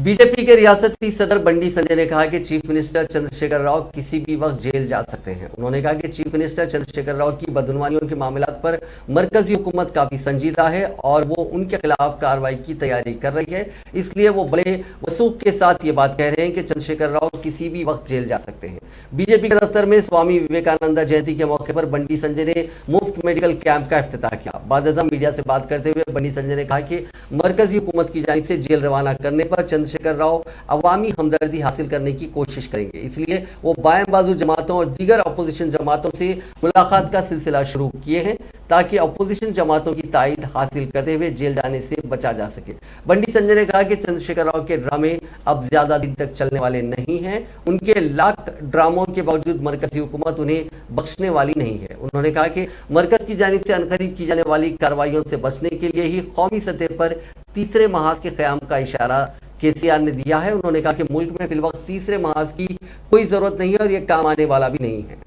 B J پی کے ریاستی صدر بنڈی سنجے نے کہا کہ چیف منسٹر چندرشیکھر راؤ کسی بھی وقت جیل جا سکتے ہیں۔ انہوں نے کہا کہ چیف منسٹر چندرشیکھر راؤ کی بدعنوانیوں کے معاملات پر مرکزی حکومت کافی سنجیدہ ہے اور وہ ان کے خلاف کارروائی کی تیاری کر رہی ہے، اس لیے وہ بڑے وثوق کے ساتھ یہ بات کہہ رہے ہیں کہ چندرشیکھر راؤ کسی بھی وقت جیل جا سکتے ہیں۔ بی جے پی کے دفتر میں سوامی وویکانندا جینتی کے موقع پر بنڈی سنجے نے مفت میڈیکل کیمپ کا افتتاح کیا۔ بعد ازاں میڈیا سے بات کرتے ہوئے بنڈی سنجے نے کہا کہ مرکزی حکومت کی جانب سے جیل روانہ کرنے پر چندرشیکھر راؤ عوامی ہمدردی حاصل کرنے کی کوشش کریں گے، اس لیے وہ بائیں بازو جماعتوں اور دیگر اپوزیشن جماعتوں سے ملاقات کا سلسلہ شروع کیے ہیں تاکہ اپوزیشن جماعتوں کی تائید حاصل کرتے ہوئے جیل جانے سے بچا جا سکے۔ بنڈی سنجے نے کہا کہ چندرشیکھر راؤ کے ڈرامے اب زیادہ دن تک چلنے والے نہیں ہیں، ان کے لاکھ ڈراموں کے باوجود مرکزی حکومت انہیں بخشنے والی نہیں ہے۔ انہوں نے کہا کہ مرکز کی جانب سے عنقریب کی جانے والی کارروائیوں سے بچنے کے لیے ہی قومی سطح پر تیسرے محاذ کے قیام کا اشارہ کے سی آر نے دیا ہے۔ انہوں نے کہا کہ ملک میں فی الوقت تیسرے محاذ کی کوئی ضرورت نہیں ہے اور یہ کام آنے والا بھی نہیں ہے۔